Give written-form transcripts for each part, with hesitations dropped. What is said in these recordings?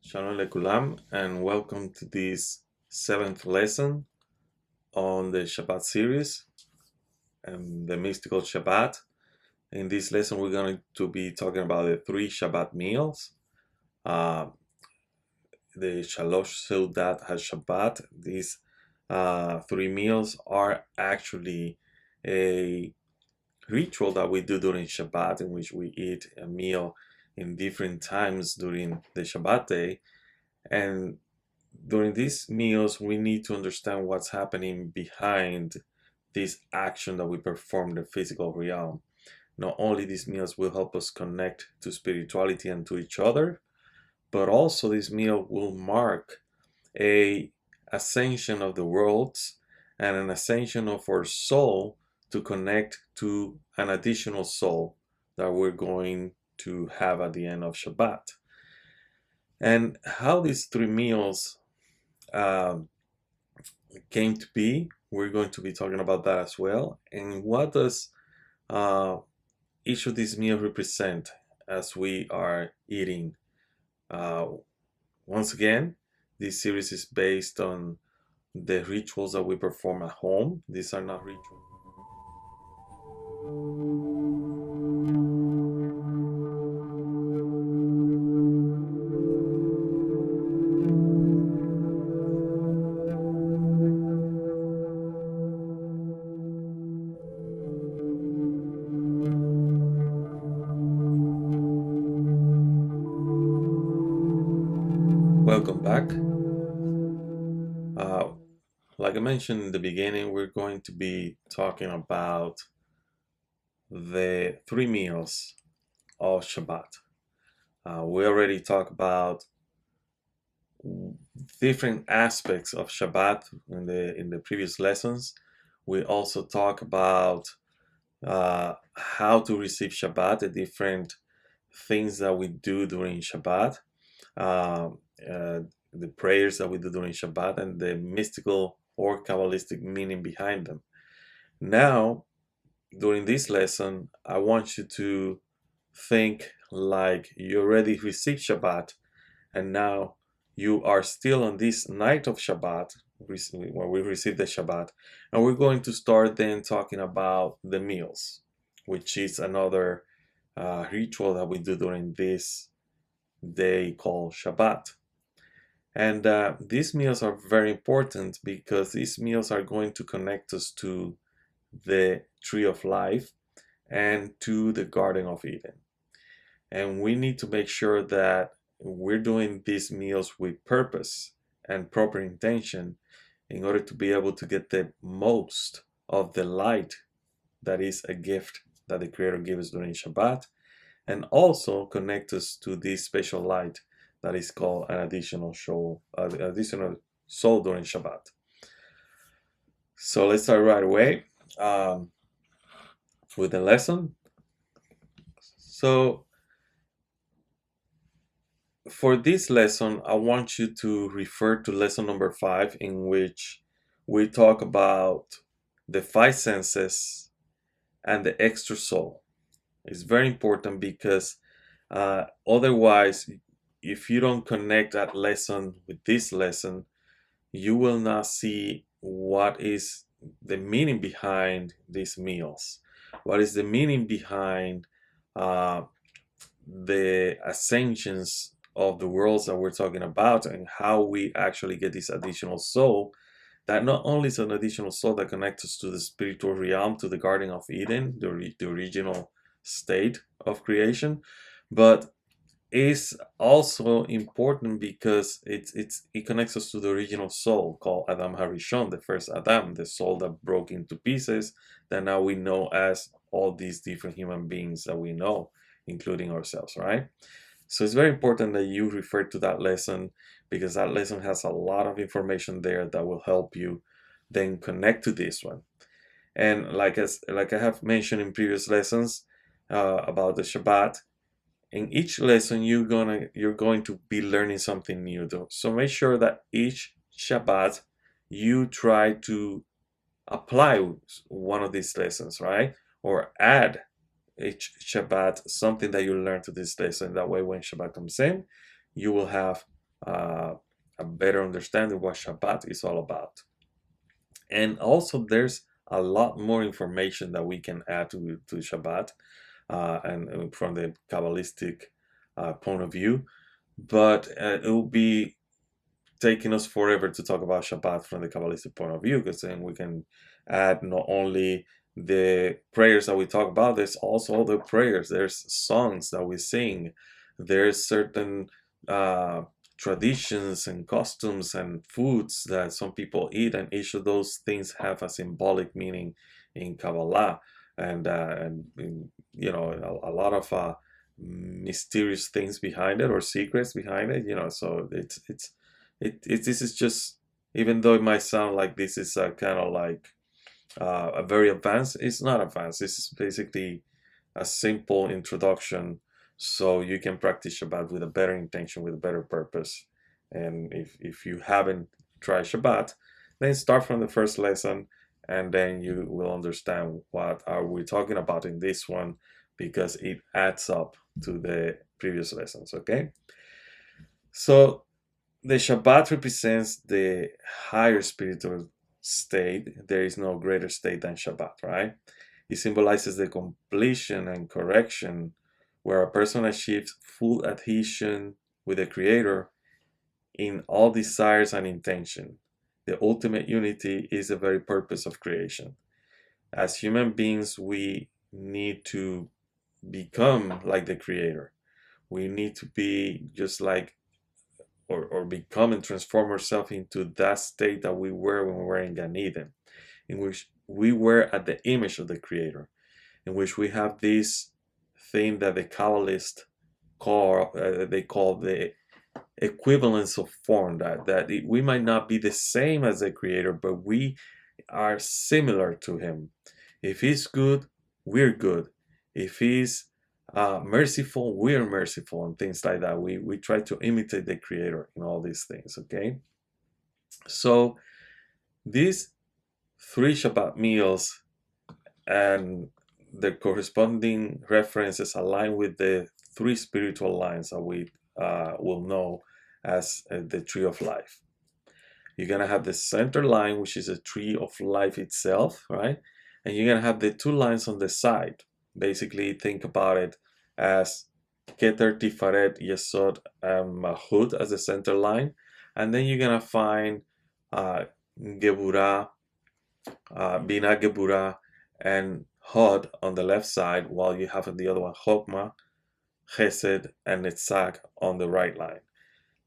Shalom lekulam, and welcome to this 7th lesson on the Shabbat series and the mystical Shabbat. In this lesson, we're going to be talking about the 3 Shabbat meals. The Shalosh Seudat HaShabbat. These 3 meals are actually a ritual that we do during Shabbat, in which we eat a meal in different times during the Shabbat day. And during these meals, we need to understand what's happening behind this action that we perform in the physical realm. Not only these meals will help us connect to spirituality and to each other, but also this meal will mark a ascension of the worlds and an ascension of our soul to connect to an additional soul that we're going to have at the end of Shabbat. And how these 3 meals came to be, we're going to be talking about that as well. And what does each of these meals represent as we are eating? Once again, this series is based on the rituals that we perform at home. These are not rituals. Welcome back. Like I mentioned in the beginning, we're going to be talking about the 3 meals of Shabbat. We already talked about different aspects of Shabbat in the previous lessons. We also talk about how to receive Shabbat, the different things that we do during Shabbat, the prayers that we do during Shabbat, and the mystical or Kabbalistic meaning behind them. Now, during this lesson, I want you to think like you already received Shabbat, and now you are still on this night of Shabbat, when we receive the Shabbat, and we're going to start then talking about the meals, which is another ritual that we do during this day called Shabbat. And these meals are very important because these meals are going to connect us to the tree of life and to the Garden of Eden. And we need to make sure that we're doing these meals with purpose and proper intention in order to be able to get the most of the light that is a gift that the Creator gives us during Shabbat, and also connect us to this special light that is called an additional soul during Shabbat. So let's start right away with the lesson. So for this lesson, I want you to refer to lesson number 5, in which we talk about the 5 senses and the extra soul. It's very important because otherwise, if you don't connect that lesson with this lesson, you will not see what is the meaning behind these meals. What is the meaning behind the ascensions of the worlds that we're talking about, and how we actually get this additional soul that not only is an additional soul that connects us to the spiritual realm, to the Garden of Eden, the original state of creation, but is also important because it connects us to the original soul called Adam HaRishon, the first Adam, the soul that broke into pieces, that now we know as all these different human beings that we know, including ourselves, right? So it's very important that you refer to that lesson, because that lesson has a lot of information there that will help you then connect to this one. And like I have mentioned in previous lessons about the Shabbat, in each lesson you're going to be learning something new though. So make sure that each Shabbat you try to apply one of these lessons, right? Or add each Shabbat something that you learn to this lesson. That way when Shabbat comes in, you will have a better understanding what Shabbat is all about. And also, there's a lot more information that we can add to Shabbat, and from the Kabbalistic point of view. But it will be taking us forever to talk about Shabbat from the Kabbalistic point of view, because then we can add not only the prayers that we talk about, there's also the prayers, there's songs that we sing, there's certain traditions and customs and foods that some people eat, and each of those things have a symbolic meaning in Kabbalah, and a lot of mysterious things behind it, or secrets behind it. So this is just, even though it might sound like this is kind of like a very advanced, it's not advanced. This is basically a simple introduction, so you can practice Shabbat with a better intention, with a better purpose. And if you haven't tried Shabbat, then start from the first lesson, and then you will understand what are we talking about in this one, because it adds up to the previous lessons. Okay, so the Shabbat represents the higher spiritual state. There is no greater state than Shabbat, right? It symbolizes the completion and correction, where a person achieves full adhesion with the Creator in all desires and intention. The ultimate unity is the very purpose of creation. As human beings, we need to become like the Creator. We need to be just like, or become and transform ourselves into that state that we were when we were in Gan Eden, in which we were at the image of the Creator, in which we have this thing that the Kabbalists call the equivalence of form, that we might not be the same as the Creator, but we are similar to Him. If He's good, we're good. If He's merciful, we are merciful, and things like that. We try to imitate the Creator in all these things. Okay, so these 3 Shabbat meals and the corresponding references align with the 3 spiritual lines that we will know as the tree of life. You're gonna have the center line, which is a tree of life itself, right? And you're gonna have the 2 lines on the side. Basically, think about it as Keter, Tifaret, Yesod, and Mahut as the center line. And then you're gonna find Geburah, Bina Geburah, and Hod on the left side, while you have on the other one Chokmah, Chesed, and Netzach on the right line.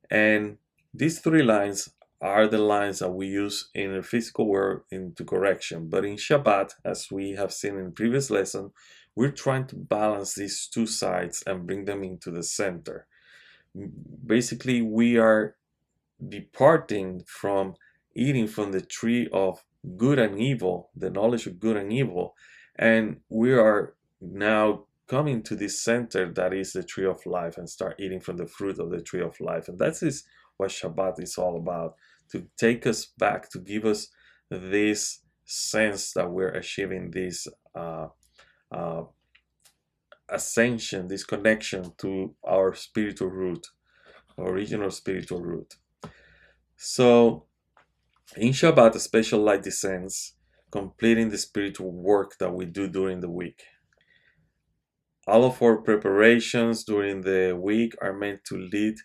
And these 3 lines are the lines that we use in the physical world into correction. But in Shabbat, as we have seen in previous lesson, we're trying to balance these 2 sides and bring them into the center. Basically, we are departing from eating from the tree of good and evil, the knowledge of good and evil, and we are now coming to this center that is the tree of life, and start eating from the fruit of the tree of life. And that is what Shabbat is all about, to take us back, to give us this sense that we're achieving this ascension, this connection to our spiritual root, original spiritual root. So in Shabbat, a special light descends, completing the spiritual work that we do during the week. All of our preparations during the week are meant to lead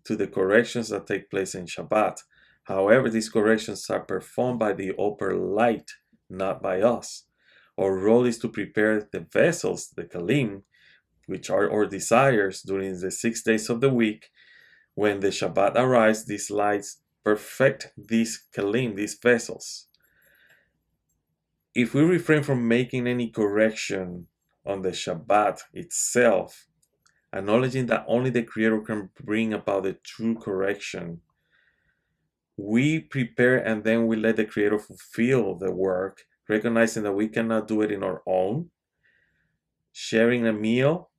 to the corrections that take place in Shabbat. However, these corrections are performed by the upper light, not by us. Our role is to prepare the vessels, the kalim, which are our desires during the 6 days of the week. When the Shabbat arrives, these lights perfect these kalim, these vessels. If we refrain from making any correction on the Shabbat itself, acknowledging that only the Creator can bring about the true correction, we prepare and then we let the Creator fulfill the work, recognizing that we cannot do it in our own. Sharing a meal,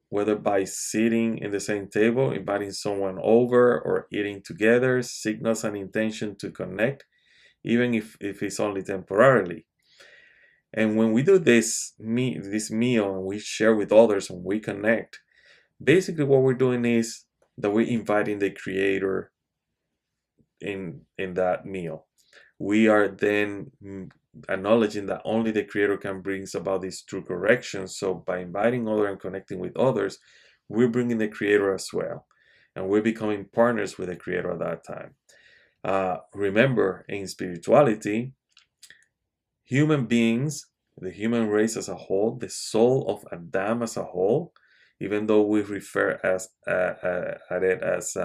whether by sitting in the same table, inviting someone over, or eating together, signals an intention to connect, even if it's only temporarily. And when we do this meal and we share with others and we connect, basically what we're doing is that we're inviting the Creator in that meal. We are then acknowledging that only the Creator can bring about this true correction. So by inviting others and connecting with others, we're bringing the Creator as well, and we're becoming partners with the Creator at that time. Remember, in spirituality, human beings, the human race as a whole, the soul of Adam as a whole, even though we refer at it as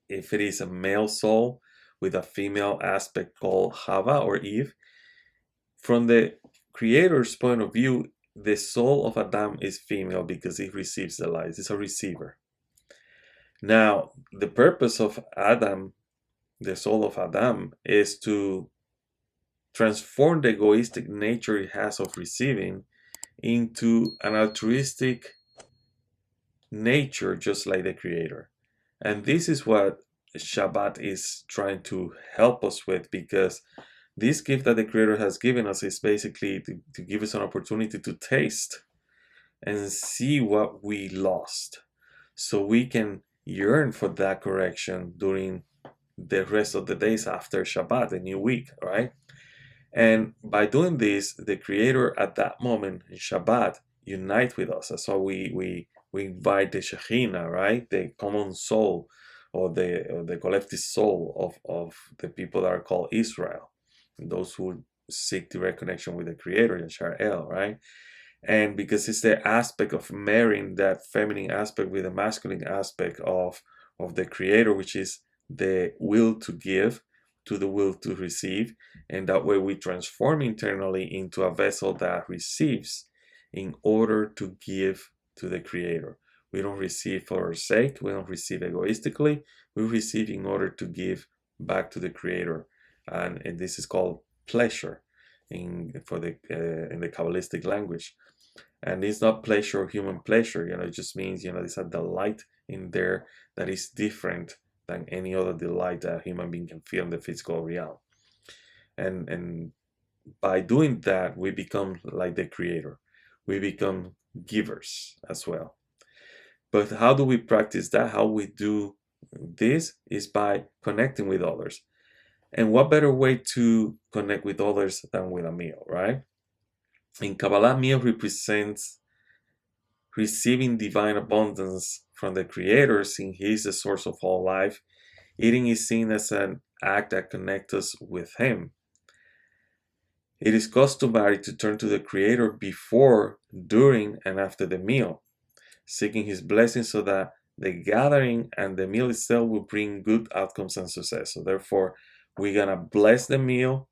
if it is a male soul with a female aspect called Hava or Eve, from the Creator's point of view, the soul of Adam is female because it receives the light. It's a receiver. Now, the purpose of Adam, the soul of Adam, is to transform the egoistic nature it has of receiving into an altruistic nature, just like the Creator. And this is what Shabbat is trying to help us with, because this gift that the Creator has given us is basically to give us an opportunity to taste and see what we lost, so we can yearn for that correction during the rest of the days after Shabbat, the new week, right? And by doing this, the Creator at that moment in Shabbat unite with us. That's why we invite the Shekhinah, right? The common soul, or the collective soul of the people that are called Israel, those who seek direct connection with the Creator, Yashar El, right? And because it's the aspect of marrying that feminine aspect with the masculine aspect of the Creator, which is the will to give to the will to receive, and that way we transform internally into a vessel that receives in order to give to the Creator. We don't receive for our sake, we don't receive egoistically, we receive in order to give back to the Creator. And this is called pleasure in the Kabbalistic language. And it's not pleasure or human pleasure, it just means, there's a delight in there that is different than any other delight that a human being can feel in the physical realm. And by doing that, we become like the Creator. We become givers as well. But how do we practice that? How we do this is by connecting with others. And what better way to connect with others than with a meal, right? In Kabbalah, meal represents receiving divine abundance from the Creator, since He is the source of all life. Eating is seen as an act that connects us with Him. It is customary to turn to the Creator before, during, and after the meal, seeking His blessing so that the gathering and the meal itself will bring good outcomes and success. So therefore, we're going to bless the meal.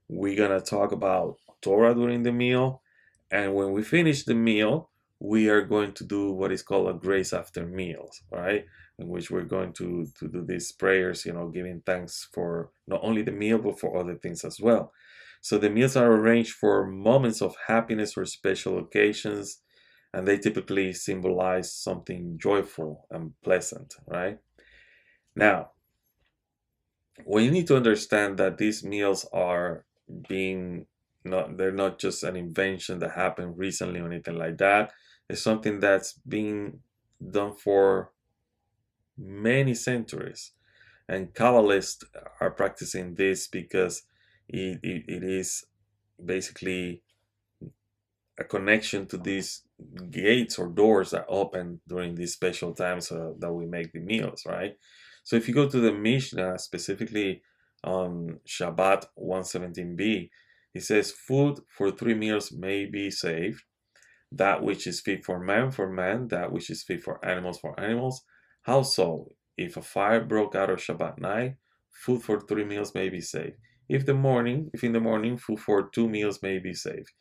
We're going to talk about Torah during the meal. And when we finish the meal, we are going to do what is called a grace after meals, right? In which we're going to do these prayers, giving thanks for not only the meal, but for other things as well. So the meals are arranged for moments of happiness or special occasions, and they typically symbolize something joyful and pleasant, right? Now, we need to understand that these meals are they're not just an invention that happened recently or anything like that. It's something that's been done for many centuries. And Kabbalists are practicing this because it is basically a connection to these gates or doors that open during these special times that we make the meals, right? So if you go to the Mishnah, specifically on Shabbat 117b, it says, food for 3 meals may be saved. That which is fit for man, that which is fit for animals. How so? If a fire broke out on Shabbat night, food for 3 meals may be saved. If in the morning, food for 2 meals may be saved.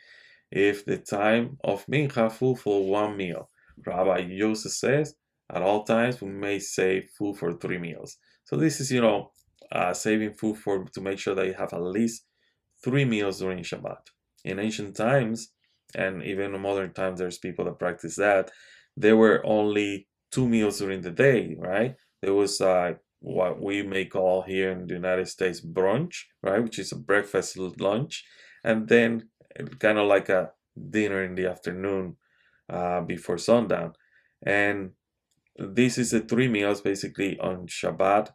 If the time of mincha, food for 1 meal. Rabbi Joseph says, at all times we may save food for 3 meals. So this is, saving food to make sure that you have at least 3 meals during Shabbat. In ancient times, and even in modern times, there's people that practice that. There were only 2 meals during the day, right? There was what we may call here in the United States brunch, right? Which is a breakfast, lunch, and then kind of like a dinner in the afternoon before sundown. And this is the 3 meals basically on Shabbat.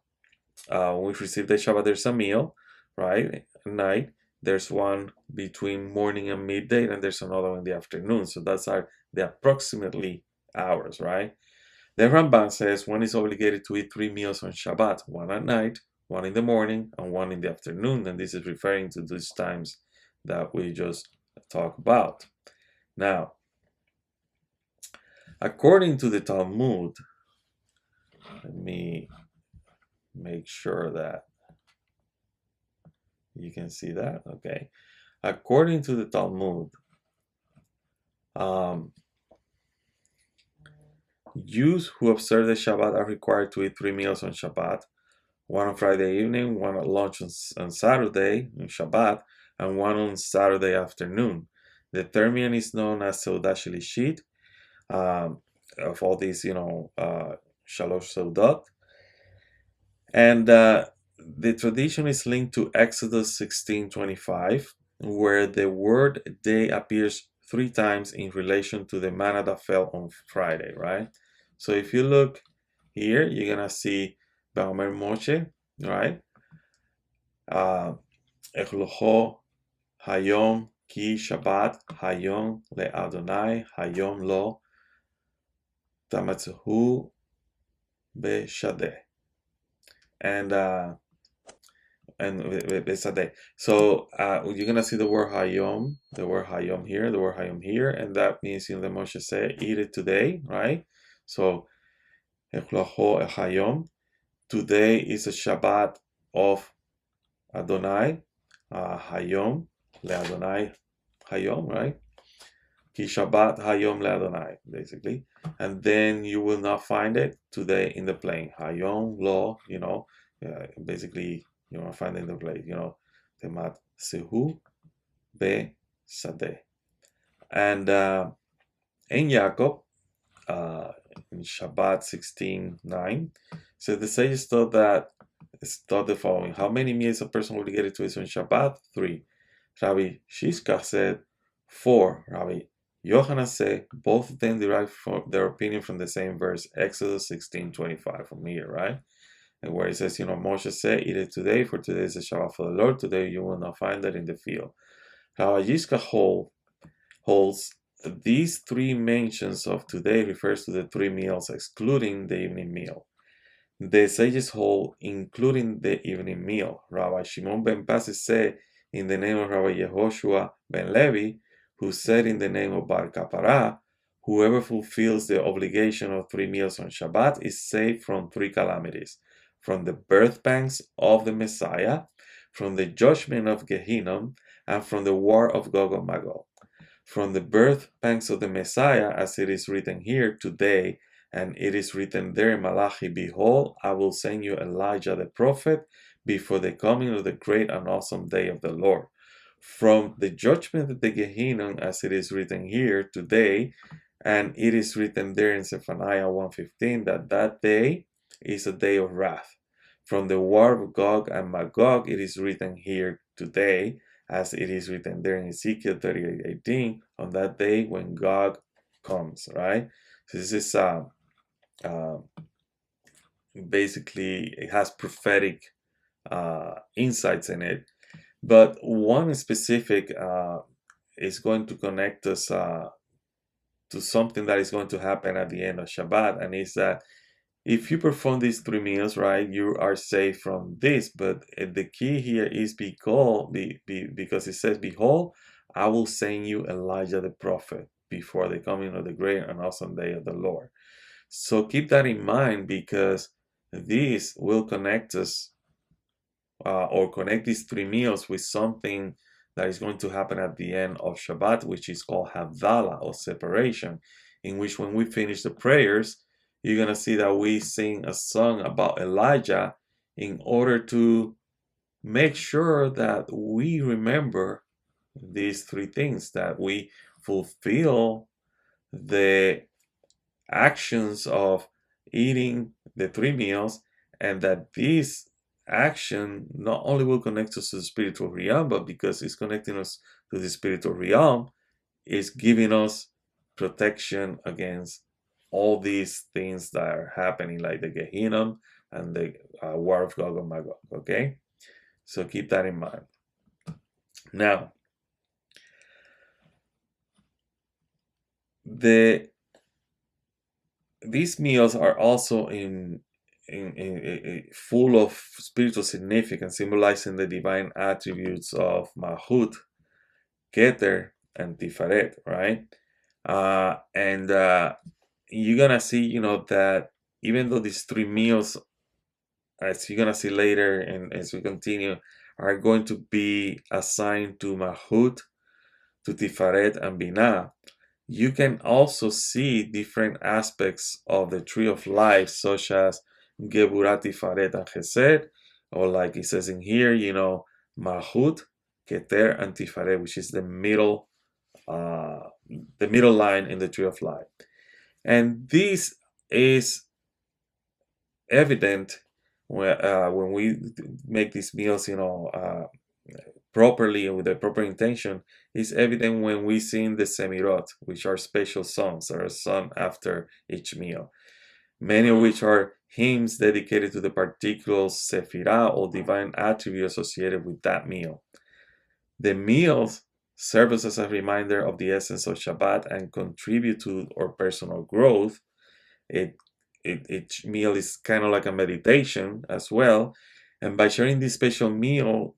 when we receive the Shabbat, there's a meal, right? At night. There's one between morning and midday, and there's another one in the afternoon. So that's the approximately hours, right? The Ramban says one is obligated to eat 3 meals on Shabbat, one at night, one in the morning, and one in the afternoon. And this is referring to these times that we just talked about. Now, according to the Talmud, let me make sure that you can see that. Okay. According to the Talmud, Jews who observe the Shabbat are required to eat 3 meals on Shabbat, one on Friday evening, one at lunch on Saturday, on Shabbat, and one on Saturday afternoon. The termian is known as Seudah Shlishit, of all these, Shalosh Seudot. And the tradition is linked to Exodus 16:25, where the word day appears 3 times in relation to the manna that fell on Friday, right? So if you look here, you're gonna see Ba'omer Moshe, right? Echlocho Hayom Ki Shabbat Hayom Le Adonai Hayom Lo Tamatzehu Beshadeh. And Besadeh. So you're gonna see the word Hayom here, and that means the Moshe said, eat it today, right? So Echlocho Hayom. Today is a Shabbat of Adonai, Hayom Le Adonai Hayom, right? Ki Shabbat Hayom Le Adonai, basically. And then you will not find it today in the plain. Hayom Lo, basically you will find it in the plain, Temat Sehu Be Sadeh. And in Jacob, in Shabbat 16:9, so the sages thought the following: how many meals a person will get to eat on Shabbat? 3. Rabbi Shishka said 4. Rabbi Yochanan said both of them derive their opinion from the same verse, Exodus 16:25, from here, right? And where it says, Moshe said, eat it today, for today is the Shabbat for the Lord. Today you will not find it in the field. Rabbi Yishka holds these 3 mentions of today refers to the 3 meals, excluding the evening meal. The sages hold including the evening meal. Rabbi Shimon ben Pasi said in the name of Rabbi Yehoshua ben Levi, who said in the name of Bar Kapara, whoever fulfills the obligation of 3 meals on Shabbat is saved from 3 calamities: from the birth pangs of the Messiah, from the judgment of Gehinnom, and from the war of Gog and Magog. From the birth pangs of the Messiah, as it is written here today, and it is written there in Malachi, behold, I will send you Elijah the prophet before the coming of the great and awesome day of the Lord. From the judgment of the Gehinnom, as it is written here today, and it is written there in Zephaniah 1:15, that day is a day of wrath. From the war of Gog and Magog, it is written here today, as it is written there in Ezekiel 38:18, on that day when Gog comes, right? So this is basically, it has prophetic insights in it, but one specific is going to connect us to something that is going to happen at the end of Shabbat, and is that if you perform these 3 meals, right, you are saved from this. But the key here is because it says, behold, I will send you Elijah the prophet before the coming of the great and awesome day of the Lord. So keep that in mind, because this will connect us or connect these 3 meals with something that is going to happen at the end of Shabbat, which is called Havdalah, or separation, in which when we finish the prayers, you're going to see that we sing a song about Elijah in order to make sure that we remember these 3 things, that we fulfill the actions of eating the 3 meals, and that this action not only will connect us to the spiritual realm, but because it's connecting us to the spiritual realm, is giving us protection against all these things that are happening, like the Gehinnom, and the war of Gog and Magog. Okay, so keep that in mind. Now, these meals are also full of spiritual significance, symbolizing the divine attributes of Mahut, Keter, and Tiferet, right? And you're gonna see, that even though these three meals, as you're gonna see later and as we continue, are going to be assigned to Mahut, to Tiferet, and Binah, you can also see different aspects of the tree of life, such as Geburat, Tiferet, and Chesed, or like it says in here, Malchut, Keter, and Tiferet, which is the middle line in the tree of life. And this is evident when we make these meals, properly and with the proper intention, is evident when we sing the Semirot, which are special songs that are sung after each meal, many of which are hymns dedicated to the particular sephirah or divine attribute associated with that meal. The meals serve us as a reminder of the essence of Shabbat and contribute to our personal growth. Each meal is kind of like a meditation as well, and by sharing this special meal,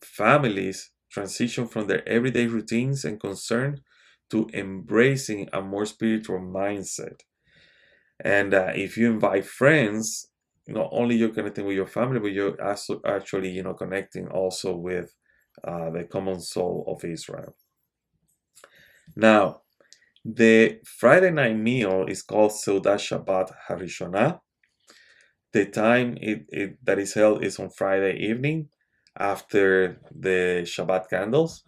families transition from their everyday routines and concern to embracing a more spiritual mindset. And if you invite friends, not only you're connecting with your family, but you're also actually, connecting also with the common soul of Israel. Now, the Friday night meal is called Seudat Shabbat HaRishonah. The time that is held is on Friday evening after the Shabbat candles,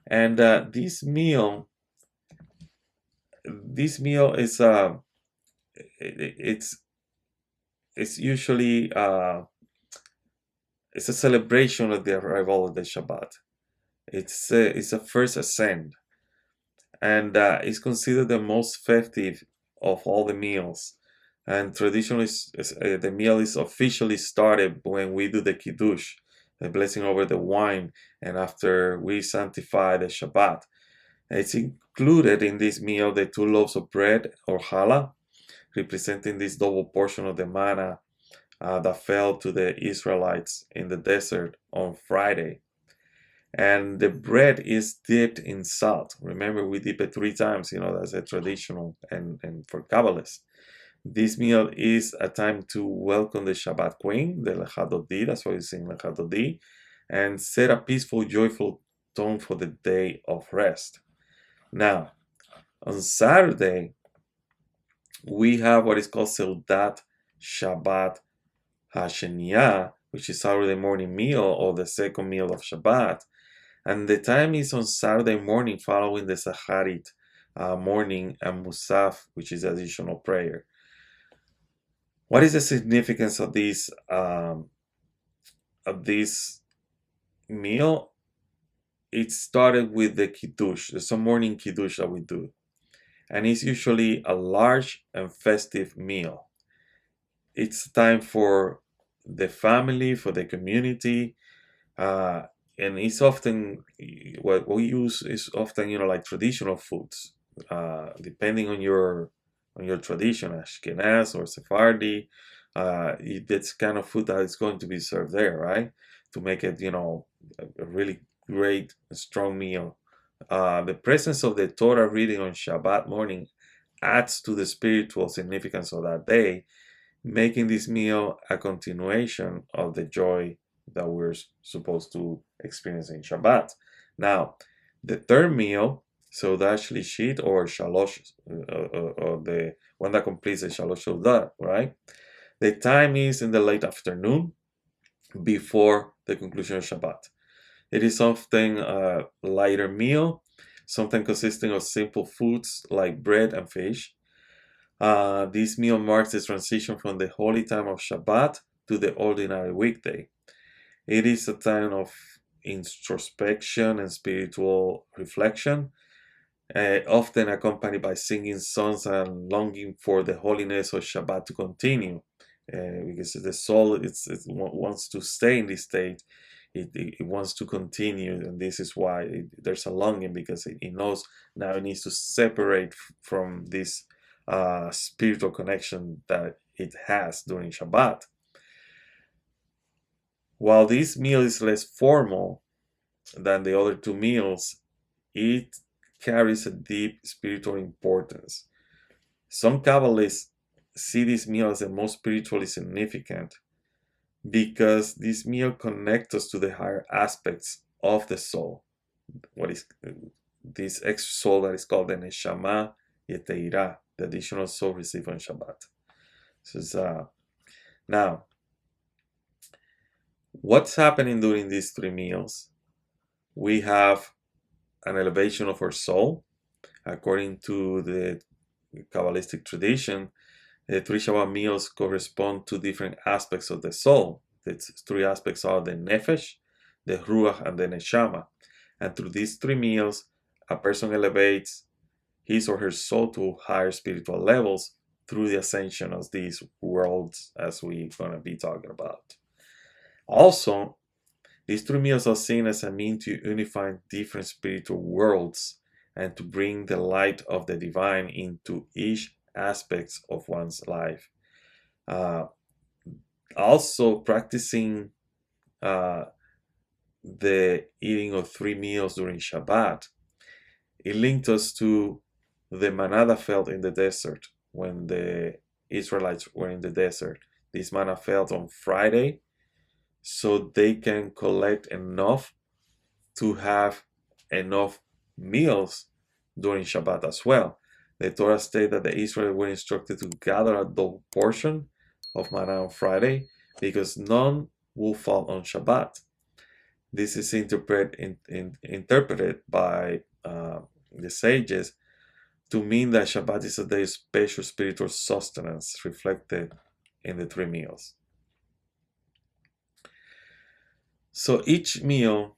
and this meal is it's usually it's a celebration of the arrival of the Shabbat. It's a first ascent, and it's considered the most festive of all the meals. And traditionally, the meal is officially started when we do the kiddush, the blessing over the wine, and after we sanctify the Shabbat. It's included in this meal the 2 loaves of bread, or challah, representing this double portion of the manna that fell to the Israelites in the desert on Friday. And the bread is dipped in salt. Remember, we dip it 3 times, that's a traditional and for Kabbalists. This meal is a time to welcome the Shabbat Queen, the Lechadodi, that's why we sing Lechadodi, and set a peaceful, joyful tone for the day of rest. Now, on Saturday, we have what is called Seudat Shabbat HaSheniyah, which is Saturday morning meal or the second meal of Shabbat. And the time is on Saturday morning following the Sacharit morning and Musaf, which is additional prayer. What is the significance of this meal? It started with the kiddush. There's a morning kiddush that we do, and it's usually a large and festive meal. It's time for the family, for the community, and it's often what we use is often like traditional foods, depending on your tradition, Ashkenaz or Sephardi. That's kind of food that is going to be served there, right? To make it, a really great, strong meal. The presence of the Torah reading on Shabbat morning adds to the spiritual significance of that day, making this meal a continuation of the joy that we're supposed to experience in Shabbat. Now, the third meal, so that's Shlishit or Shalosh, or the one that completes the Shalosh Seudat, right? The time is in the late afternoon before the conclusion of Shabbat. It is often a lighter meal, sometimes consisting of simple foods like bread and fish. This meal marks the transition from the holy time of Shabbat to the ordinary weekday. It is a time of introspection and spiritual reflection, often accompanied by singing songs and longing for the holiness of Shabbat to continue. because the soul wants to stay in this state. It wants to continue, and this is why there's a longing, because it knows now it needs to separate from this spiritual connection that it has during Shabbat. While this meal is less formal than the other two meals, it carries a deep spiritual importance. Some Kabbalists see this meal as the most spiritually significant because this meal connects us to the higher aspects of the soul. What is this extra soul that is called the Neshama Yeteira, the additional soul received on Shabbat. So now, what's happening during these three meals? We have an elevation of our soul. According to the Kabbalistic tradition, the three Shabbat meals correspond to different aspects of the soul. The three aspects are the Nefesh, the Ruach, and the Neshama. And through these three meals, a person elevates his or her soul to higher spiritual levels through the ascension of these worlds, as we're going to be talking about. Also, these three meals are seen as a means to unify different spiritual worlds and to bring the light of the divine into each aspect of one's life. Also, practicing the eating of three meals during Shabbat, it linked us to the manna felt in the desert when the Israelites were in the desert. This manna fell on Friday, so they can collect enough to have enough meals during Shabbat as well. The Torah states that the Israelites were instructed to gather a double portion of manna on Friday because none will fall on Shabbat. This is interpreted by the sages to mean that Shabbat is a day of special spiritual sustenance reflected in the three meals. So each meal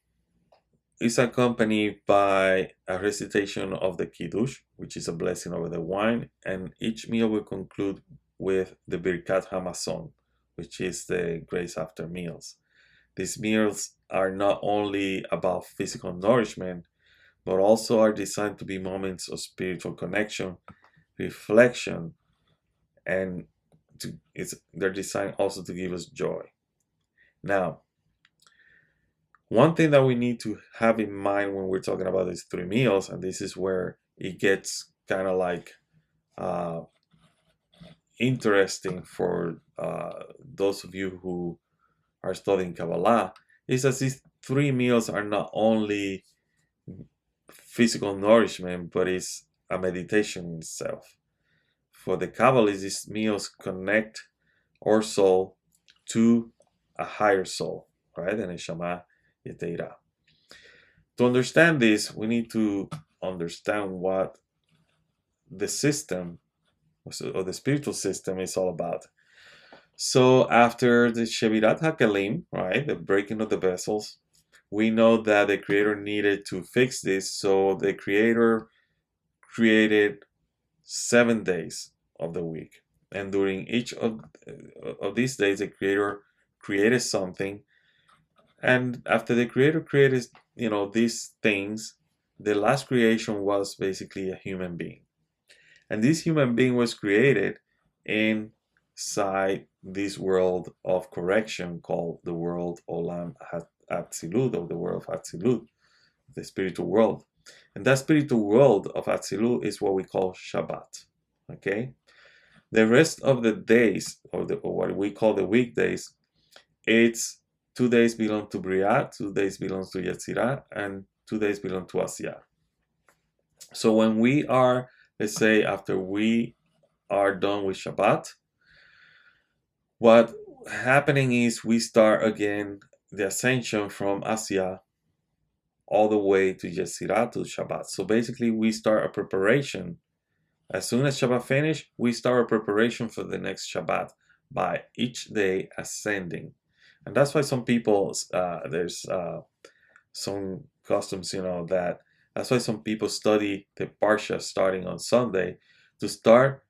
is accompanied by a recitation of the Kiddush, which is a blessing over the wine, and each meal will conclude with the Birkat Hamazon, which is the grace after meals. These meals are not only about physical nourishment, but also are designed to be moments of spiritual connection, reflection, and they're designed also to give us joy. Now, one thing that we need to have in mind when we're talking about these three meals, and this is where it gets kind of like interesting for those of you who are studying Kabbalah, is that these three meals are not only physical nourishment, but it's a meditation itself. For the Kabbalists, these meals connect our soul to a higher soul, right? And Neshama Yeteira. To understand this, we need to understand what the system, or the spiritual system, is all about. So after the Shevirat HaKelim, right, the breaking of the vessels, we know that the Creator needed to fix this, so the Creator created 7 days of the week. And during each of these days, the Creator created something. And after the Creator created, these things, the last creation was basically a human being. And this human being was created inside this world of correction called the world Olam Atzilut, or the world of Atzilut, the spiritual world. And that spiritual world of Atzilut is what we call Shabbat. Okay? The rest of the days, or what we call the weekdays, it's 2 days belong to Bria, 2 days belongs to Yetzirah, and 2 days belong to Asiyah. So when we are, let's say, after we are done with Shabbat, what happening is we start again the ascension from Asiyah all the way to Yetzirah to Shabbat. So basically we start a preparation. As soon as Shabbat finish, we start a preparation for the next Shabbat by each day ascending. And that's why some people, there's some customs, that's why some people study the Parsha starting on Sunday to start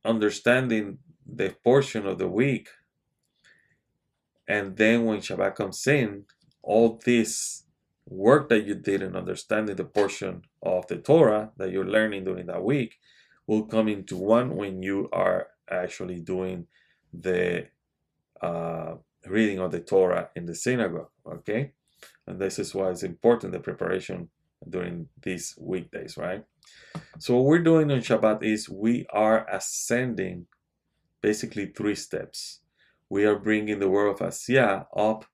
understanding the portion of the week, and then when Shabbat comes in, all this work that you did in understanding the portion of the Torah that you're learning during that week will come into one when you are actually doing the reading of the Torah in the synagogue. Okay, and this is why it's important, the preparation during these weekdays, right? So what we're doing on Shabbat is we are ascending basically 3 steps. We are bringing the world of Asiyah up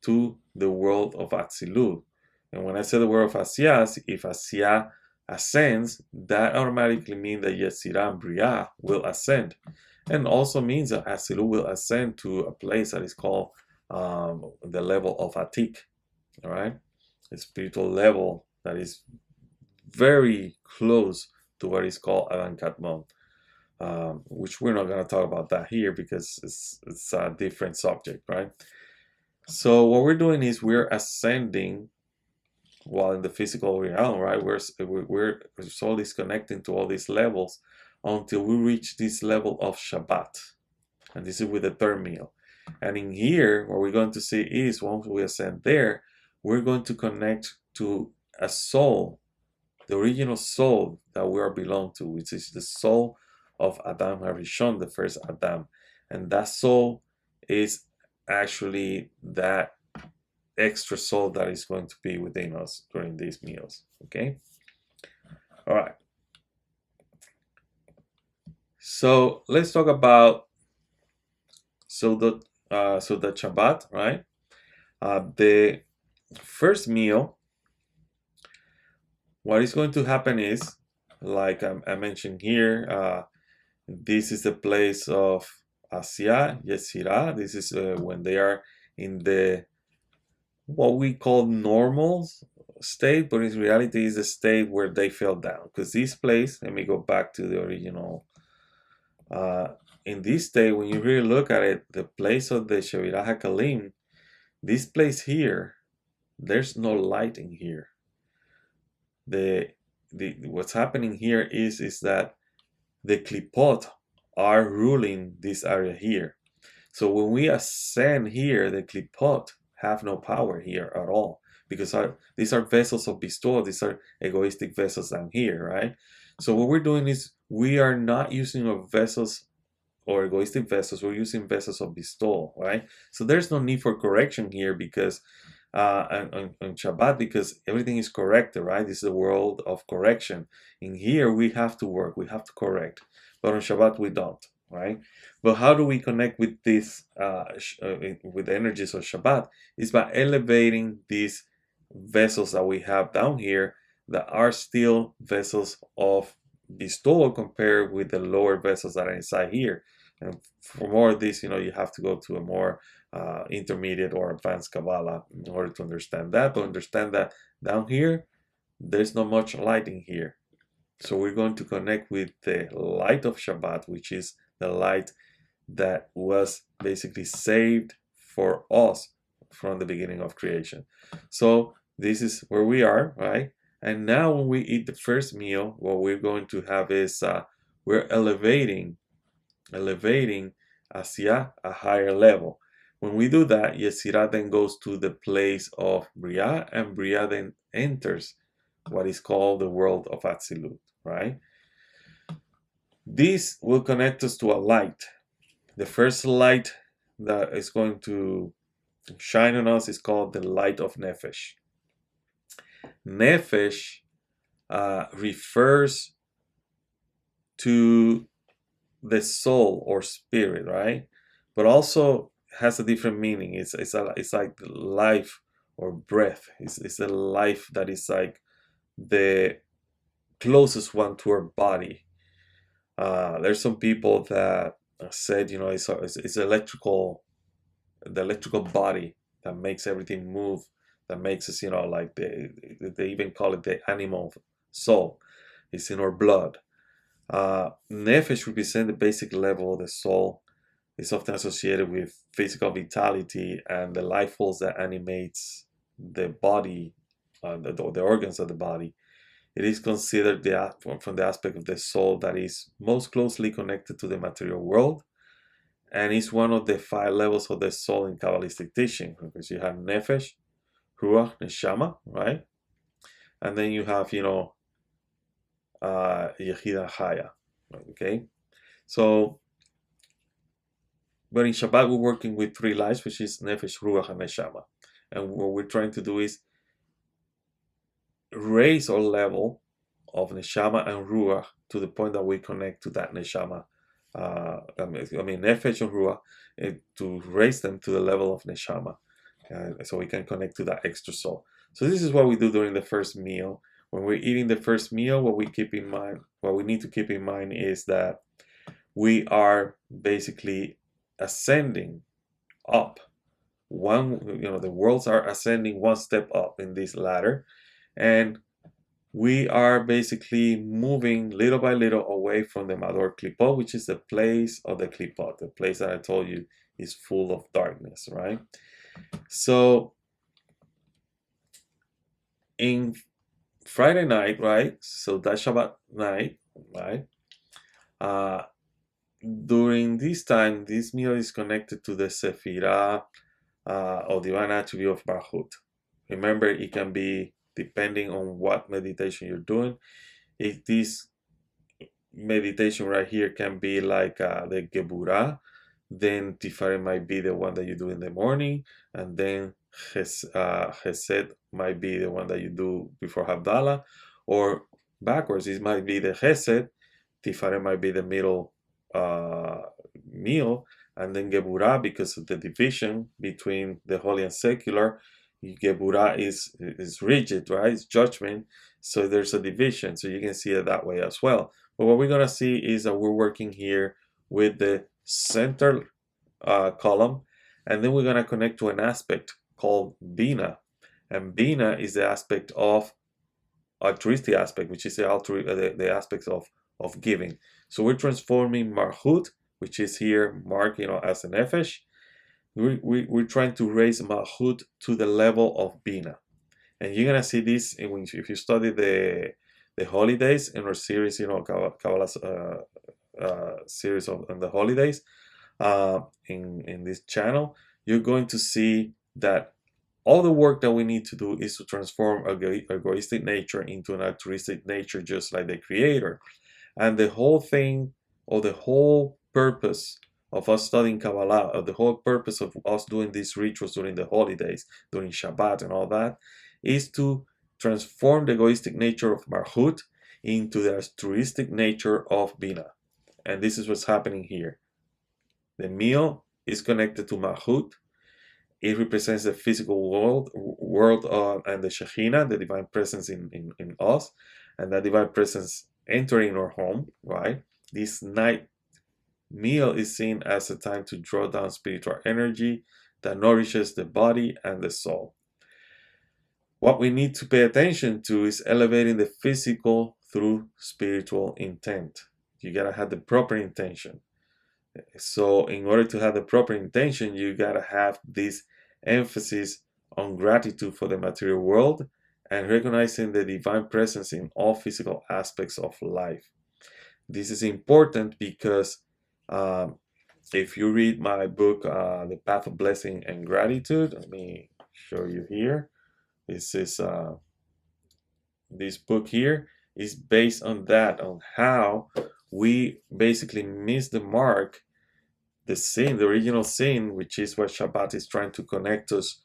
to the world of Atzilut. And when I say the world of Asiyah, if Asiyah ascends, that automatically means that Yetzirah and Briah will ascend. And also means that Atzilut will ascend to a place that is called the level of Atik. All right? A spiritual level that is very close to what is called Adam Kadmon. Which we're not going to talk about that here because it's a different subject, right? So what we're doing is we're ascending while in the physical realm, right? We're so disconnecting to all these levels until we reach this level of Shabbat. And this is with the 3rd meal. And in here, what we're going to see is once we ascend there, we're going to connect to a soul, the original soul that we are belong to, which is the soul of Adam HaRishon, the first Adam. And that soul is actually that extra soul that is going to be within us during these meals. Okay? All right. So let's talk about the Shabbat, right? The first meal, what is going to happen is, like I mentioned here, this is the place of Asiyah, Yetzirah. This is when they are in the what we call normal state, but in reality is the state where they fell down. Because this place, let me go back to the original. In this state, when you really look at it, the place of the Shevirah HaKalim, this place here, there's no light in here. What's happening here is that the klipot are ruling this area here. So when we ascend here, the klipot have no power here at all, because these are vessels of bestowal. These are egoistic vessels down here, right? So what we're doing is we are not using our vessels or egoistic vessels. We're using vessels of bestowal, right? So there's no need for correction here because on Shabbat, because everything is corrected, right? This is a world of correction. In here, we have to work, we have to correct, but on Shabbat we don't, right? But how do we connect with this, with the energies of Shabbat? Is by elevating these vessels that we have down here that are still vessels of bestowal compared with the lower vessels that are inside here. And for more of this, you have to go to a more intermediate or advanced Kabbalah in order to understand that. But understand that down here, there's not much light in here. So we're going to connect with the light of Shabbat, which is the light that was basically saved for us from the beginning of creation. So this is where we are, right? And now when we eat the first meal, what we're going to have is we're elevating Asiyah a higher level. When we do that, Yetzirah then goes to the place of Briah, and Briah then enters what is called the world of Atzilut, right? This will connect us to a light. The first light that is going to shine on us is called the light of Nefesh. Nefesh refers to the soul or spirit, right? But also has a different meaning. It's like life or breath. It's a life that is like the closest one to our body. There's some people that said, it's electrical, the electrical body that makes everything move, that makes us, like they even call it the animal soul. It's in our blood. Nefesh represents the basic level of the soul. It's often associated with physical vitality and the life force that animates the body, the organs of the body. It is considered from the aspect of the soul that is most closely connected to the material world, and is one of the 5 levels of the soul in Kabbalistic teaching, because you have nefesh, ruach, neshama, right? And then you have, yehida chaya, okay? So, but in Shabbat we're working with 3 lights, which is nefesh, ruach, and neshama. And what we're trying to do is raise our level of neshama and ruach to the point that we connect to that neshama. Nefesh and ruach, to raise them to the level of neshama, so we can connect to that extra soul. So this is what we do during the first meal. When we're eating the first meal, what we need to keep in mind is that we are basically ascending up. The worlds are ascending one step up in this ladder, and we are basically moving little by little away from the Mador Klipot, which is the place of the Klipot, the place that I told you is full of darkness, right? So in Friday night, right? So that Shabbat night, right? During this time, this meal is connected to the Sephirah or divine attribute of Malchut. Remember, it can be depending on what meditation you're doing. If this meditation right here can be like the Geburah, then Tiferet might be the one that you do in the morning, and then Chesed might be the one that you do before Havdalah, or backwards, it might be the Chesed, Tiferet might be the middle meal, and then Geburah, because of the division between the holy and secular, Geburah is rigid, right? It's judgment, so there's a division, so you can see it that way as well. But what we're going to see is that we're working here with the center column, and then we're going to connect to an aspect called Bina, and Bina is the aspect of altruistic aspect, which is the aspects of giving. So we're transforming Malchut, which is here marked as an Nefesh. We're trying to raise Malchut to the level of Bina, and you're gonna see this if you study the holidays in our series, Kabbalah's series on the holidays in this channel. You're going to see that all the work that we need to do is to transform egoistic nature into an altruistic nature, just like the Creator. And the whole thing, or the whole purpose of us studying Kabbalah, or the whole purpose of us doing these rituals during the holidays, during Shabbat and all that, is to transform the egoistic nature of Malchut into the altruistic nature of Bina. And this is what's happening here. The meal is connected to Malchut. It represents the physical world and the Shekhinah, the divine presence in us, and that divine presence entering our home, right? This night meal is seen as a time to draw down spiritual energy that nourishes the body and the soul. What we need to pay attention to is elevating the physical through spiritual intent. You gotta have the proper intention. So in order to have the proper intention, you gotta have this emphasis on gratitude for the material world and recognizing the divine presence in all physical aspects of life. This is important because if you read my book, The Path of Blessing and Gratitude, let me show you here. This book here is based on that, on how we basically miss the mark, the sin, the original sin, which is what Shabbat is trying to connect us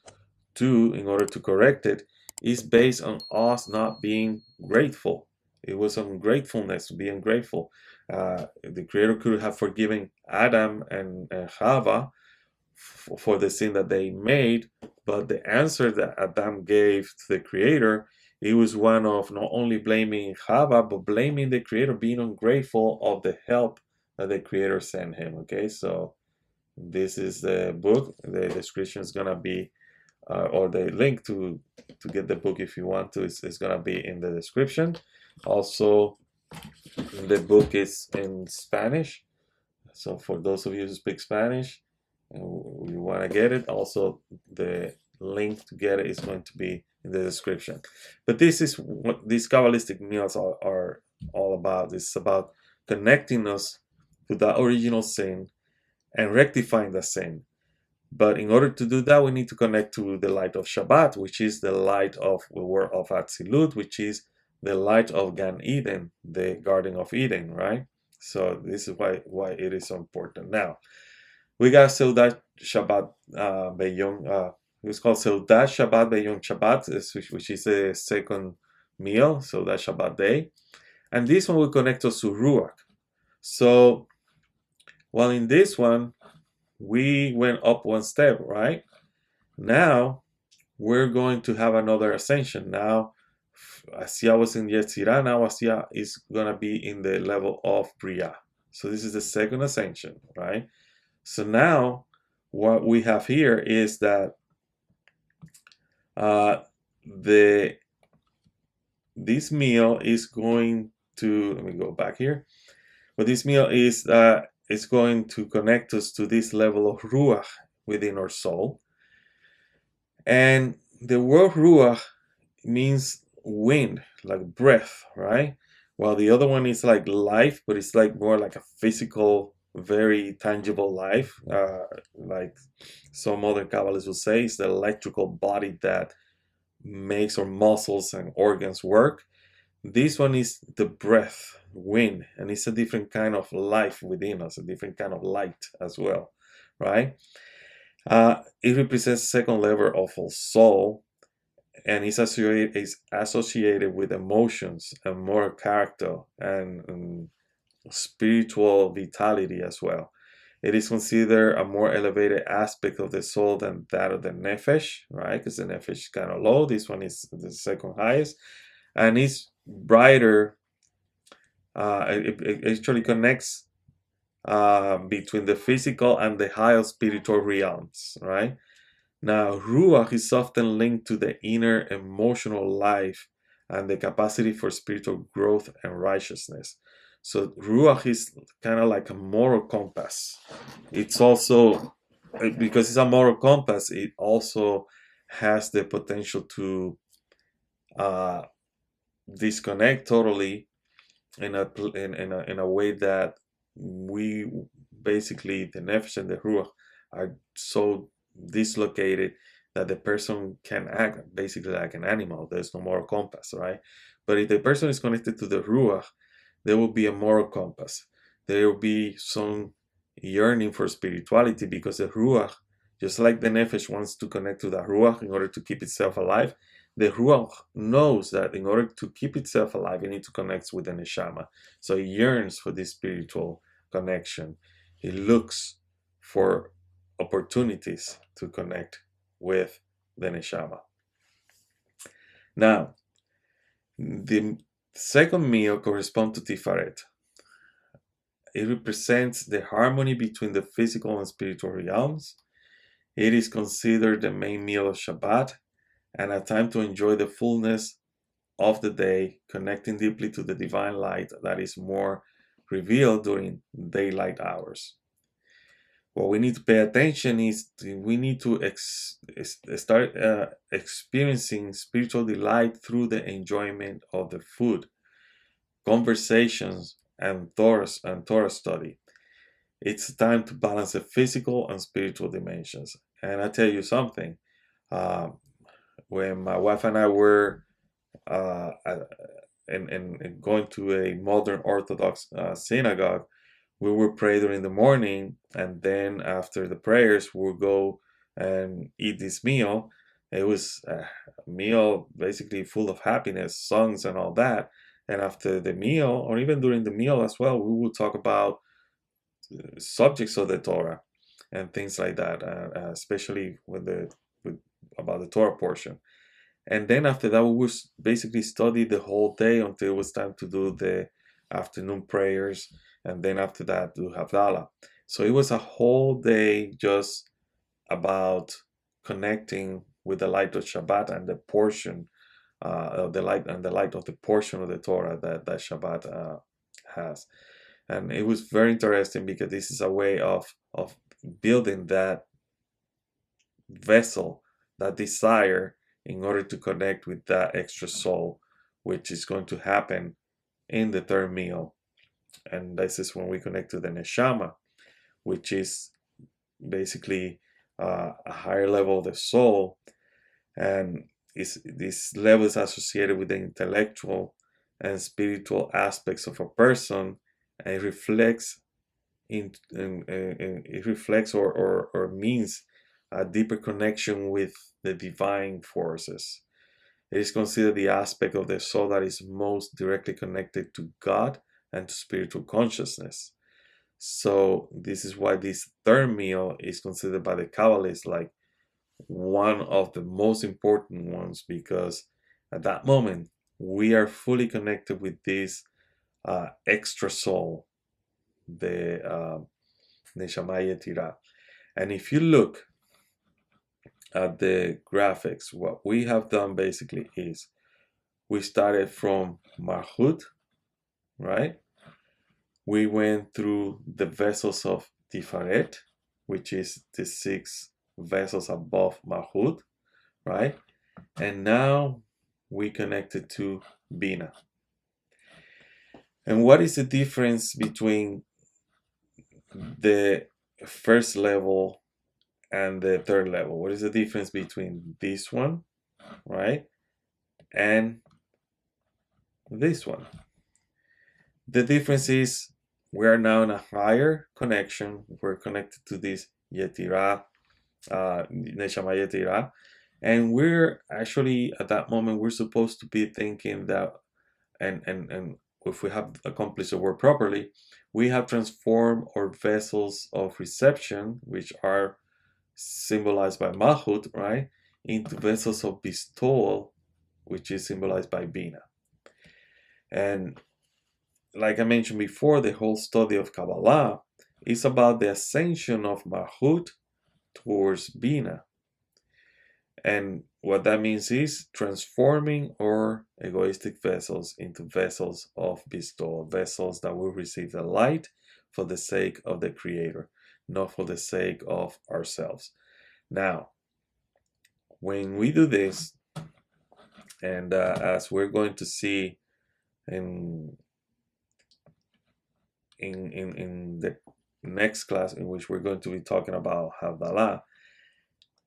to in order to correct it, is based on us not being grateful. It was ungratefulness, being grateful. The Creator could have forgiven Adam and Chava for the sin that they made, but the answer that Adam gave to the Creator, it was one of not only blaming Chava, but blaming the Creator, being ungrateful of the help that the Creator sent him. Okay, so this is the book. The description is gonna be, or the link to get the book if you want to, is gonna be in the description. Also, the book is in Spanish, so for those of you who speak Spanish and you want to get it, also the linked together is going to be in the description. But this is what these Kabbalistic meals are all about. It's about connecting us to the original sin and rectifying the sin. But in order to do that, we need to connect to the light of Shabbat, which is the light of the word of Atzilut, which is the light of Gan Eden, the Garden of Eden, right? So this is why it is so important. Now, we got Seudat Shabbat Beyom. It's called Seudat Shabbat Beyom Shabbat, which is the second meal, Seudat Shabbat day. And this one will connect us to Ruach. So, while in this one, we went up one step, right? Now, we're going to have another ascension. Now, Asiya was in Yetzirah, now Asiya is going to be in the level of Bria. So this is the second ascension, right? So now, what we have here is that this meal is going to, let me go back here. But this meal is going to connect us to this level of Ruach within our soul. And the word Ruach means wind, like breath, right? While the other one is like life, but it's like more like a physical, very tangible life. Like some other Kabbalists will say, it's the electrical body that makes our muscles and organs work. This one is the breath, wind, and it's a different kind of life within us, a different kind of light as well, right? It represents the second level of our soul, and is associated with emotions and moral character and spiritual vitality as well. It is considered a more elevated aspect of the soul than that of the nefesh, right? Because the nefesh is kind of low. This one is the second highest, and it's brighter. It actually connects between the physical and the higher spiritual realms, right? Now, Ruach is often linked to the inner emotional life and the capacity for spiritual growth and righteousness. So, Ruach is kind of like a moral compass. It's also, because it's a moral compass, it also has the potential to disconnect totally in a way that we basically, the nefesh and the ruach are so dislocated that the person can act basically like an animal. There's no moral compass, right? But if the person is connected to the ruach, there will be a moral compass. There will be some yearning for spirituality, because the ruach, just like the nefesh wants to connect to the ruach in order to keep itself alive, the ruach knows that in order to keep itself alive, it needs to connect with the neshama. So it yearns for this spiritual connection. It looks for opportunities to connect with the neshama. Now, the second meal corresponds to Tiferet. It represents the harmony between the physical and spiritual realms. It is considered the main meal of Shabbat and a time to enjoy the fullness of the day, connecting deeply to the divine light that is more revealed during daylight hours. What we need to pay attention is we need to start experiencing spiritual delight through the enjoyment of the food, conversations, and Torah study. It's time to balance the physical and spiritual dimensions. And I tell you something, when my wife and I were and going to a modern Orthodox synagogue, we would pray during the morning, and then after the prayers, we'll go and eat this meal. It was a meal basically full of happiness, songs, and all that. And after the meal, or even during the meal as well, we will talk about subjects of the Torah and things like that, especially about the Torah portion. And then after that, we would basically study the whole day until it was time to do the afternoon prayers, and then after that, do Havdalah. So it was a whole day just about connecting with the light of Shabbat and the portion of the light and the light of the portion of the Torah that Shabbat has. And it was very interesting because this is a way of building that vessel that desire in order to connect with that extra soul, which is going to happen in the third meal. And this is when we connect to the neshama, which is basically a higher level of the soul, and this level is associated with the intellectual and spiritual aspects of a person, and it reflects or means a deeper connection with the divine forces. It is considered the aspect of the soul that is most directly connected to God and to spiritual consciousness. So this is why this third meal is considered by the Kabbalists like one of the most important ones, because at that moment we are fully connected with this extra soul, the Neshama Yetira. And if you look at the graphics, what we have done basically is we started from Malchut, right? We went through the vessels of Tiferet, which is the 6 vessels above Malchut, right? And now we connected to Bina. And what is the difference between the first level and the third level? What is the difference between this one, right, and this one? The difference is we are now in a higher connection. We're connected to this Yetira, Neshama Yetira, and we're actually at that moment we're supposed to be thinking that, and if we have accomplished the work properly, we have transformed our vessels of reception, which are symbolized by Malchut, right, into vessels of bestowal, which is symbolized by Bina. And like I mentioned before, the whole study of Kabbalah is about the ascension of Malchut towards Bina. And what that means is transforming our egoistic vessels into vessels of bestowal, vessels that will receive the light for the sake of the Creator, not for the sake of ourselves. Now, when we do this, and as we're going to see in the next class, in which we're going to be talking about Havdalah,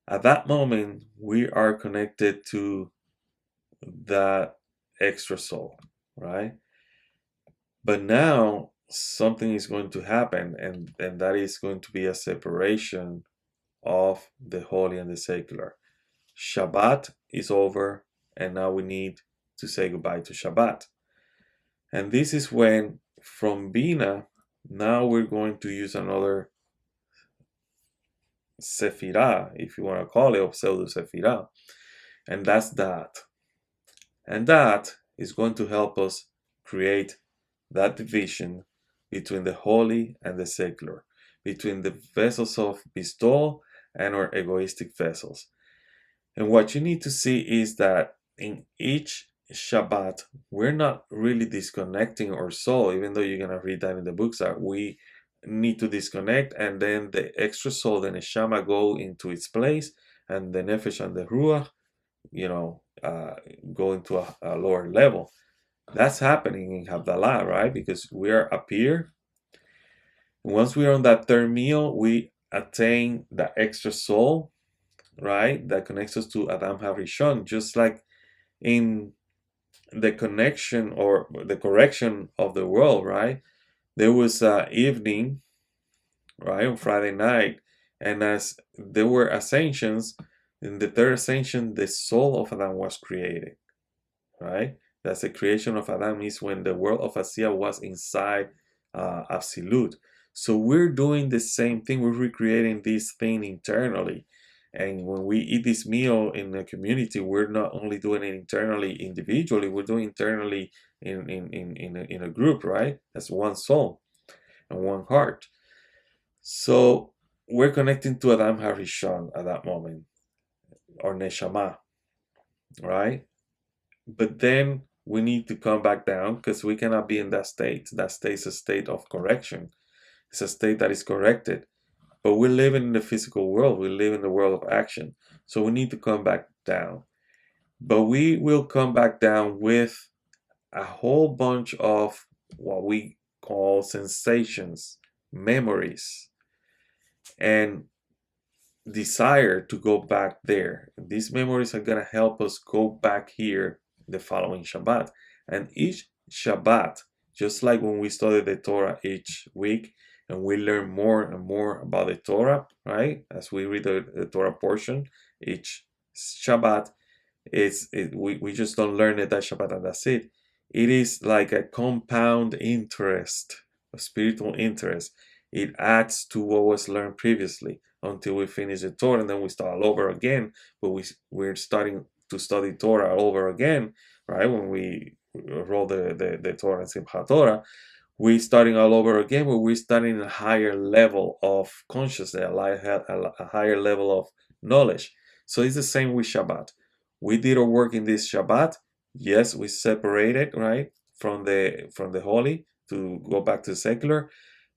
at that moment we are connected to that extra soul, right? But now something is going to happen, and that is going to be a separation of the holy and the secular. Shabbat is over, and now we need to say goodbye to Shabbat. And this is when, from Bina, now we're going to use another Sephirah, if you want to call it, or pseudo Sephirah, and that's that. And that is going to help us create that division between the holy and the secular, between the vessels of bestowal and our egoistic vessels. And what you need to see is that in each Shabbat, we're not really disconnecting our soul, even though you're going to read that in the books, that we need to disconnect, and then the extra soul, the neshama, go into its place, and the nefesh and the ruach, go into a lower level. That's happening in Havdalah, right? Because we are up here. Once we are on that third meal, we attain the extra soul, right? That connects us to Adam HaRishon, just like in the connection or the correction of the world, right? There was evening, right, on Friday night, and as there were ascensions, in the third ascension, the soul of Adam was created, right? That's the creation of Adam, is when the world of Asiya was inside Absolute. So we're doing the same thing. We're recreating this thing internally. And when we eat this meal in a community, we're not only doing it internally, individually, we're doing internally in a group, right? That's one soul and one heart. So we're connecting to Adam HaRishon at that moment, or Neshama, right? But then we need to come back down, because we cannot be in that state. That state is a state of correction. It's a state that is corrected. But we live in the physical world. We live in the world of action. So we need to come back down. But we will come back down with a whole bunch of what we call sensations, memories, and desire to go back there. These memories are going to help us go back here the following Shabbat. And each Shabbat, just like when we study the Torah each week and we learn more and more about the Torah, right? As we read the Torah portion each Shabbat, we just don't learn it that Shabbat and that's it. It is like a compound interest, a spiritual interest. It adds to what was learned previously until we finish the Torah, and then we start all over again. But we're starting to study Torah all over again, right? When we roll the Torah and Simchat Torah, we're starting all over again, but we're starting a higher level of consciousness, a higher level of knowledge. So it's the same with Shabbat. We did our work in this Shabbat. Yes, we separated, right, from the holy to go back to the secular.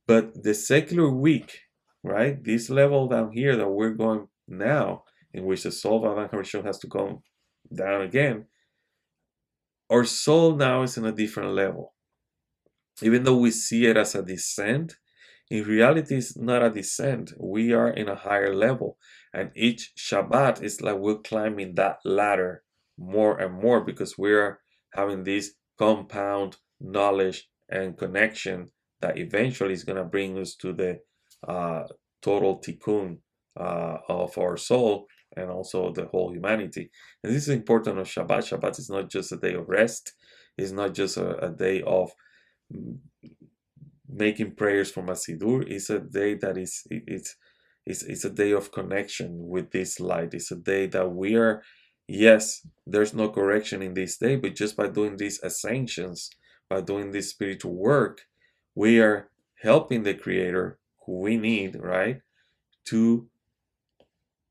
But the secular week, right, this level down here that we're going now, in which the soul of HaRishon has to come down again, our soul now is in a different level. Even though we see it as a descent, in reality, it's not a descent. We are in a higher level. And each Shabbat is like we're climbing that ladder more and more because we're having this compound knowledge and connection that eventually is going to bring us to the total tikkun of our soul and also the whole humanity. And this is important of Shabbat. Shabbat is not just a day of rest. It's not just a day of making prayers from a Siddur. Is a day that it's a day of connection with this light. It's a day that we are, yes, there's no correction in this day, but just by doing these ascensions, by doing this spiritual work, we are helping the Creator, who we need, right, to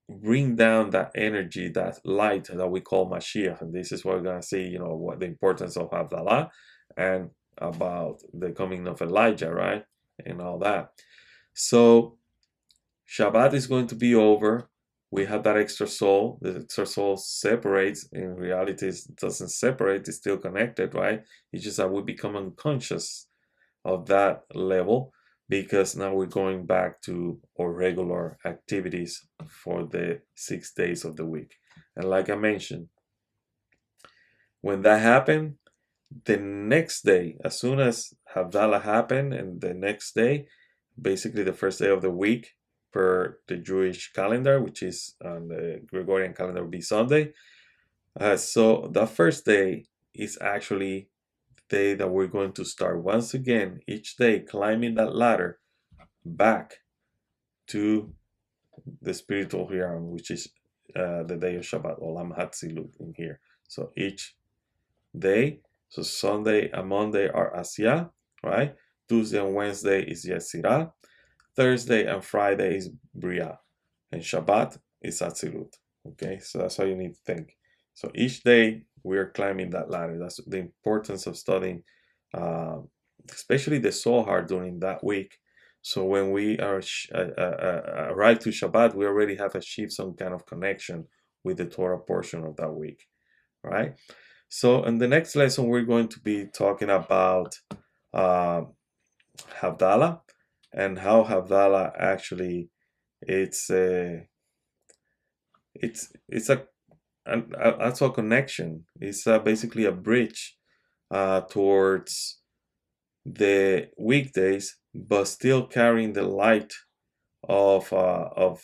bring down that energy, that light that we call Mashiach. And this is what we're going to see, what the importance of Havdalah and about the coming of Elijah, right? And all that. So Shabbat is going to be over. We have that extra soul. The extra soul separates. In reality, it doesn't separate. It's still connected, right? It's just that we become unconscious of that level because now we're going back to our regular activities for the 6 days of the week. And like I mentioned, when that happened, the next day, as soon as Havdalah happened, and the next day, basically the first day of the week per the Jewish calendar, which is on the Gregorian calendar, would be Sunday. So the first day is actually the day that we're going to start once again, each day climbing that ladder back to the spiritual realm, which is the day of Shabbat, Olam Hatzilut in here. So each day, so Sunday and Monday are Asya, right? Tuesday and Wednesday is Yetzirah. Thursday and Friday is Bria. And Shabbat is Atzilut. Okay, so that's how you need to think. So each day we're climbing that ladder. That's the importance of studying, especially the zohar during that week. So when we are arrive to Shabbat, we already have achieved some kind of connection with the Torah portion of that week, right? So in the next lesson, we're going to be talking about Havdalah and how Havdalah actually it's a also a connection. It's basically a bridge towards the weekdays, but still carrying the light of the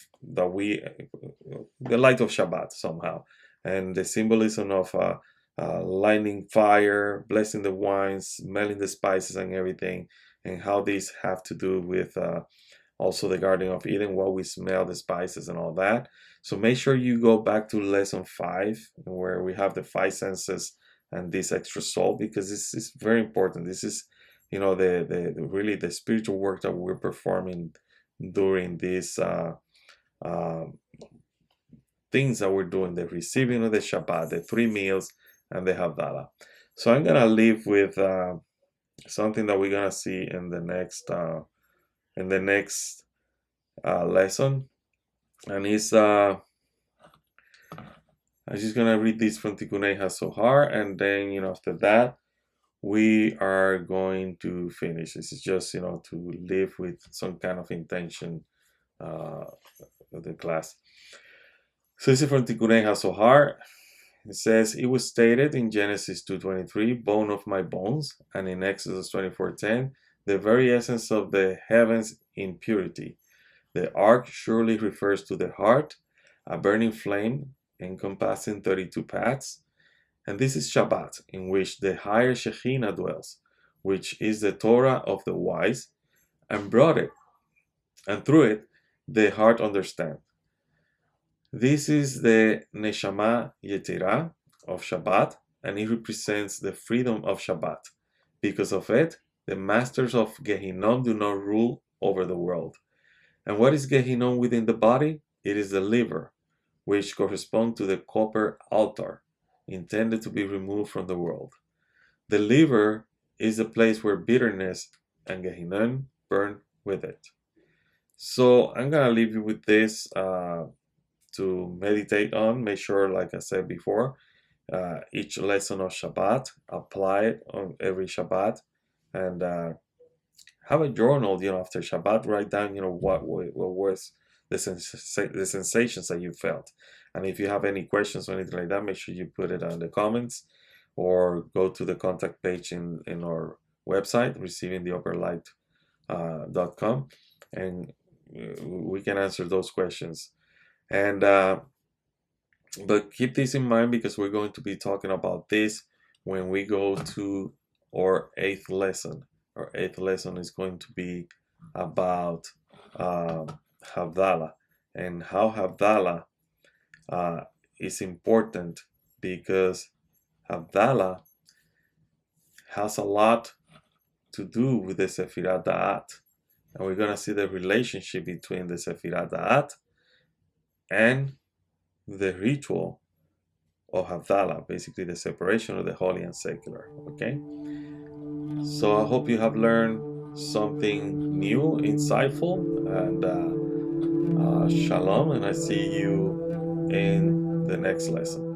light of Shabbat somehow, and the symbolism of lighting fire, blessing the wines, smelling the spices and everything, and how these have to do with also the Garden of Eden, while we smell the spices and all that. So make sure you go back to lesson 5, where we have the 5 senses and this extra soul, because this is very important. This is, the really the spiritual work that we're performing during these things that we're doing, the receiving of the Shabbat, the 3 meals, and the Havdalah. So I'm gonna leave with something that we're gonna see in the next lesson, and it's I'm just gonna read this from Tikkun Zohar, and then after that we are going to finish. This is just to live with some kind of intention of the class. So this is from Tikkun Zohar. It says, it was stated in Genesis 2:23, bone of my bones, and in Exodus 24:10, the very essence of the heavens in purity. The ark surely refers to the heart, a burning flame encompassing 32 paths. And this is Shabbat, in which the higher Shekhinah dwells, which is the Torah of the wise, and brought it, and through it, the heart understands. This is the Neshama Yetirah of Shabbat, and it represents the freedom of Shabbat. Because of it, the masters of Gehinnom do not rule over the world. And what is Gehinnom within the body? It is the liver, which corresponds to the copper altar, intended to be removed from the world. The liver is the place where bitterness and Gehinnom burn with it. So I'm going to leave you with this to meditate on. Make sure, like I said before, each lesson of Shabbat, apply it on every Shabbat, and have a journal, after Shabbat, write down, what was the sensations that you felt. And if you have any questions or anything like that, make sure you put it in the comments, or go to the contact page in our website, receivingtheupperlight.com, and we can answer those questions. And but keep this in mind, because we're going to be talking about this when we go to our 8th lesson. Our 8th lesson is going to be about Havdalah, and how Havdalah is important, because Havdalah has a lot to do with the Sefirat Da'at, and we're going to see the relationship between the Sefirat Da'at and the ritual of Havdalah, basically the separation of the holy and secular. Okay, so I hope you have learned something new, insightful, and shalom, and I see you in the next lesson.